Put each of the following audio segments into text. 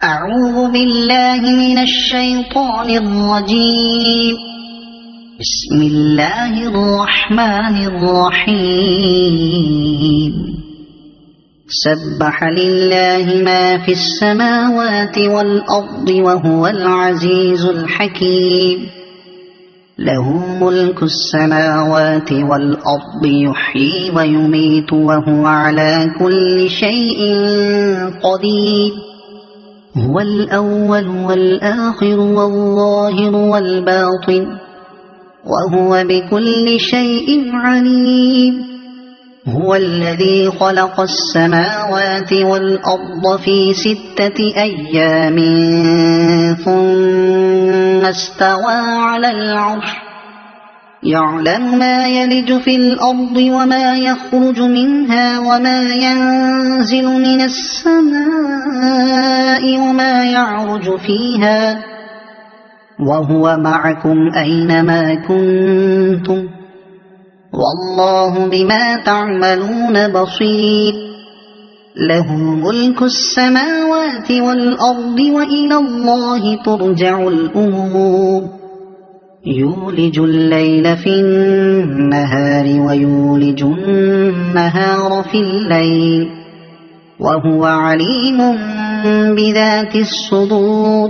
أعوذ بالله من الشيطان الرجيم. بسم الله الرحمن الرحيم. سبح لله ما في السماوات والأرض وهو العزيز الحكيم. له ملك السماوات والأرض يحيي ويميت وهو على كل شيء قدير. هو الأول والآخر والظاهر والباطن وهو بكل شيء عليم. هو الذي خلق السماوات والأرض في 6 أيام ثم استوى على العرش. يعلم ما يلج في الأرض وما يخرج منها وما ينزل من السماء وما يعرج فيها وهو معكم أينما كنتم والله بما تعملون بصير. له ملك السماوات والأرض وإلى الله ترجع الأمور. يولج الليل في النهار ويولج النهار في الليل وهو عليم بذات الصدور.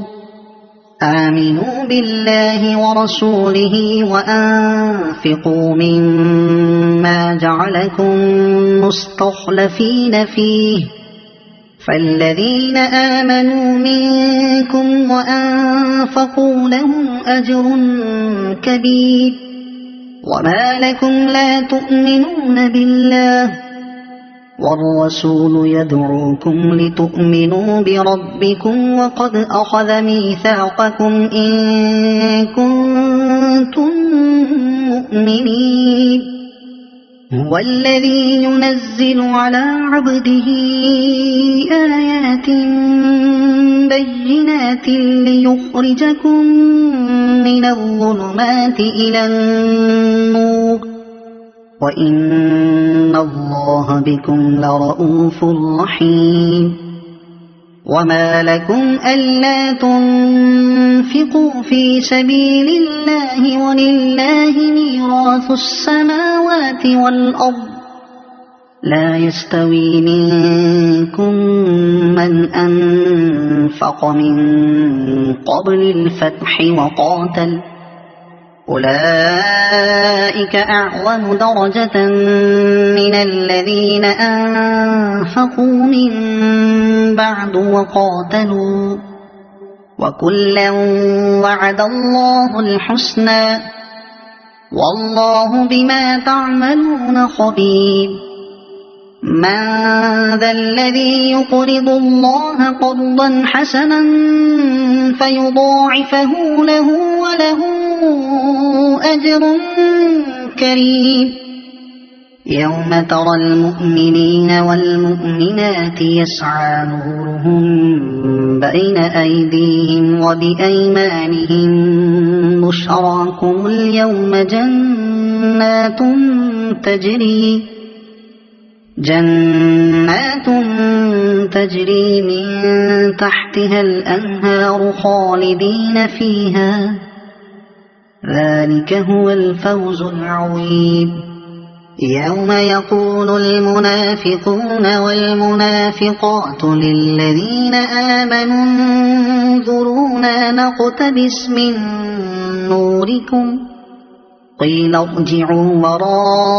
آمنوا بالله ورسوله وأنفقوا مما جعلكم مستخلفين فيه فالذين آمنوا منكم وأنفقوا لهم أجر كبير. وما لكم لا تؤمنون بالله والرسول يدعوكم لتؤمنوا بربكم وقد أخذ ميثاقكم إن كنتم مؤمنين. هو الذي ينزل على عبده آيات بينات ليخرجكم من الظلمات إلى النور وإن الله بكم لرءوف رحيم. وما لكم ألا تنفقوا في سبيل الله ولله ميراث السماوات والأرض. لا يستوي منكم من أنفق من قبل الفتح وقاتل أولئك أعظم درجة من الذين أنفقوا من بعد وقاتلوا وكلا وعد الله الحسنى والله بما تعملون خبير. من ذا الذي يقرض الله قرضا حسنا فيضاعفه له وله أجر كريم. يوم ترى المؤمنين والمؤمنات يسعى نورهم بين أيديهم وبأيمانهم بشراكم اليوم جنات تجري من تحتها الأنهار خالدين فيها ذلك هو الفوز العظيم. يوم يقول المنافقون والمنافقات للذين آمنوا انظرونا نقتبس من نوركم قيل ارجعوا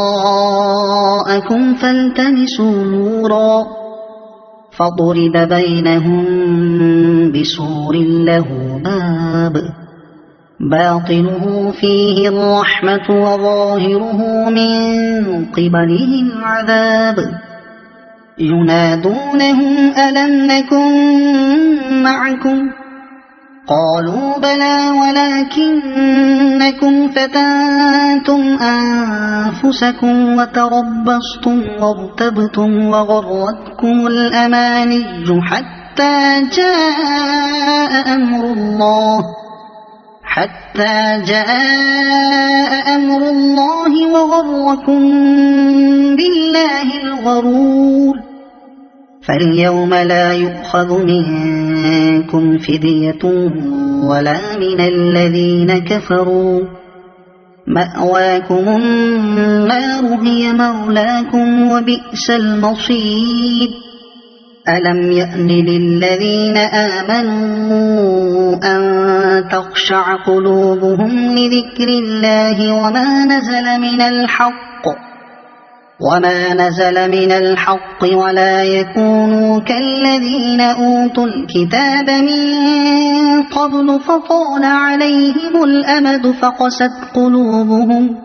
وراءكم فالتمسوا نورا فضرب بينهم بسور له باب باطنه فيه الرحمة وظاهره من قبله العذاب. ينادونهم ألم نكن معكم قالوا بلى ولكنكم فتنتم أنفسكم وتربصتم وارتبتم وغرتكم الأماني حتى جاء أمر الله وغركم بالله الغرور. فاليوم لا يؤخذ منكم فدية ولا من الذين كفروا، مأواكم النار هي مولاكم وبئس المصير. ألم يأن للذين آمنوا أن تخشع قلوبهم لذكر الله وما نزل من الحق ولا يكونوا كالذين أوتوا الكتاب من قبل فطال عليهم الأمد فقست قلوبهم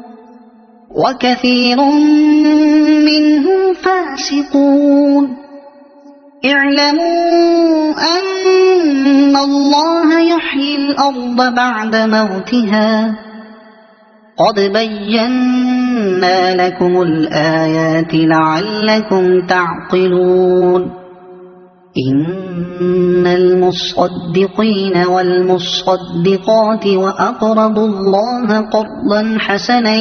وكثير منهم فاسقون. اعلموا أن الله يحيي الأرض بعد موتها، قد بينا لكم الآيات لعلكم تعقلون. إن المصدقين والمصدقات وأقرضوا الله قرضا حسنا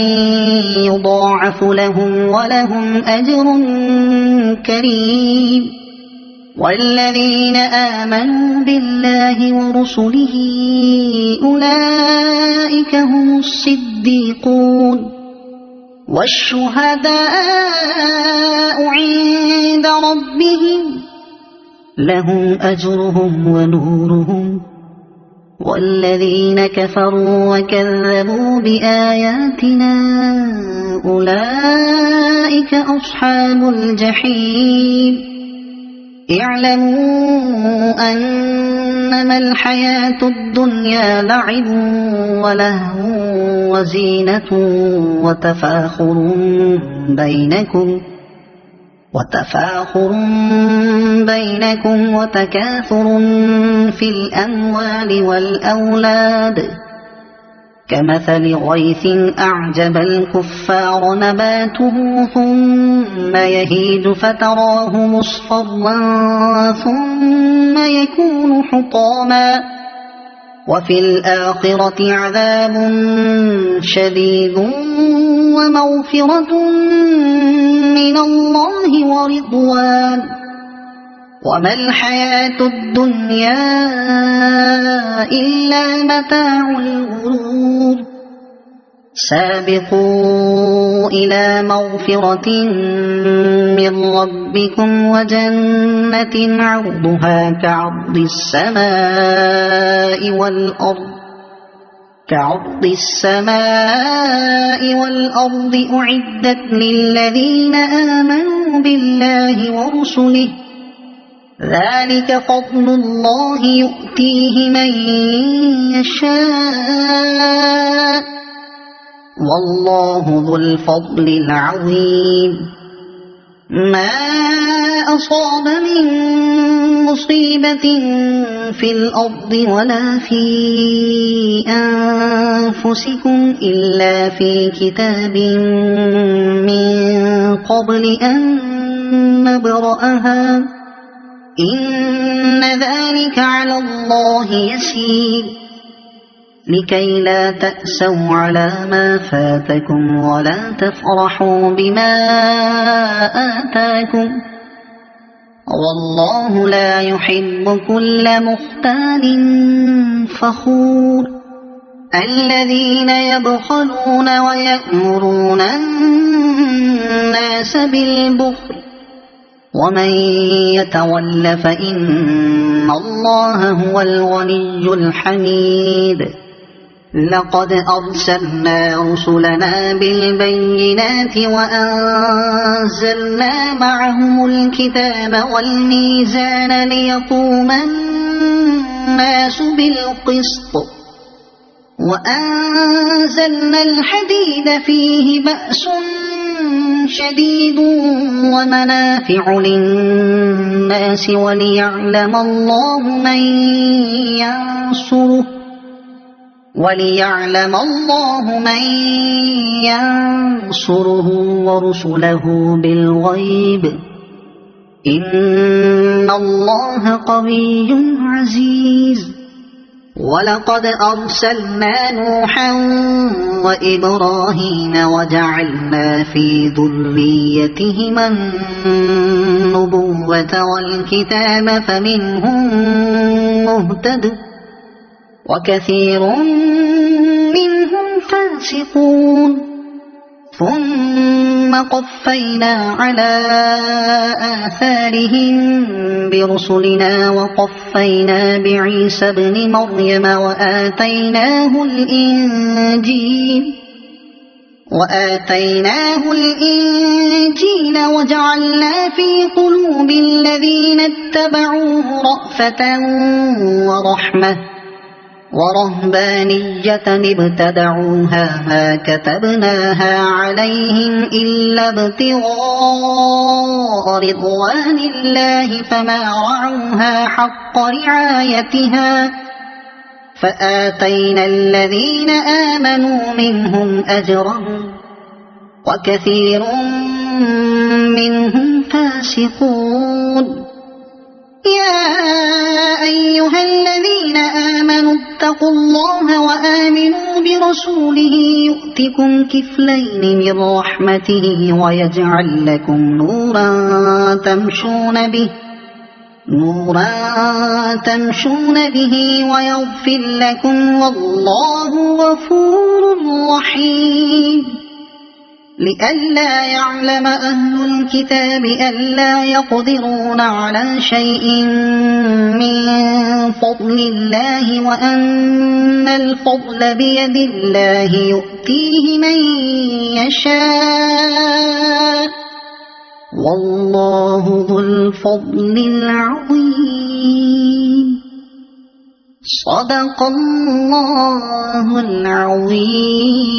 يضاعف لهم ولهم أجر كريم. والذين آمنوا بالله ورسله أولئك هم الصديقون والشهداء عند ربهم لهم أجرهم ونورهم. والذين كفروا وكذبوا بآياتنا أولئك أصحاب الجحيم. اعلموا أنما الحياة الدنيا لعب ولهو وزينة وتفاخر بينكم وتكاثر في الأموال والأولاد كمثل غيث أعجب الكفار نباته ثم يهيج فتراه مصفرا ثم يكون حطاما وفي الآخرة عذاب شديد ومغفرة من الله ورضوان وما الحياة الدنيا إلا متاع الغرور. سابقوا إلى مغفرة من ربكم وجنة عرضها كعرض السماء والأرض أعدت للذين آمنوا بالله ورسله ذلك فضل الله يؤتيه من يشاء والله ذو الفضل العظيم. ما أصاب من مصيبة في الأرض ولا في أنفسكم إلا في كتاب من قبل أن نبرأها إن ذلك على الله يسير لكي لا تأسوا على ما فاتكم ولا تفرحوا بما آتاكم والله لا يحب كل مختال فخور. الذين يبخلون ويأمرون الناس بالبخل ومن يتول فإن الله هو الغني الحميد. لقد أرسلنا رسلنا بالبينات وأنزلنا معهم الكتاب والميزان ليقوم الناس بالقسط وأنزلنا الحديد فيه بأس شديد ومنافع للناس وليعلم الله من ينصره ورسله بالغيب إن الله قوي عزيز. ولقد أرسلنا نوحا وإبراهيم وجعلنا في ذريتهما النبوة والكتاب فمنهم مهتد وكثير منهم فاسقون ثم قفينا على آثارهم برسلنا وقفينا بعيسى ابن مريم وآتيناه الإنجيل وجعلنا في قلوب الذين اتبعوه رأفة ورحمة ورهبانية ابتدعوها ما كتبناها عليهم إلا ابتغاء رضوان الله فما رعوها حق رعايتها فآتينا الذين آمنوا منهم أجرهم وكثير منهم فاسقون يا أيها الذين آمنوا اتقوا الله وآمنوا برسوله يؤتكم كفلين من رحمته ويجعل لكم نورا تمشون به ويغفر لكم والله غفور رحيم لئلا يعلم أهل الكتاب ألا يقدرون على شيء من فضل الله وأن الفضل بيد الله يؤتيه من يشاء والله ذو الفضل العظيم صدق الله العظيم.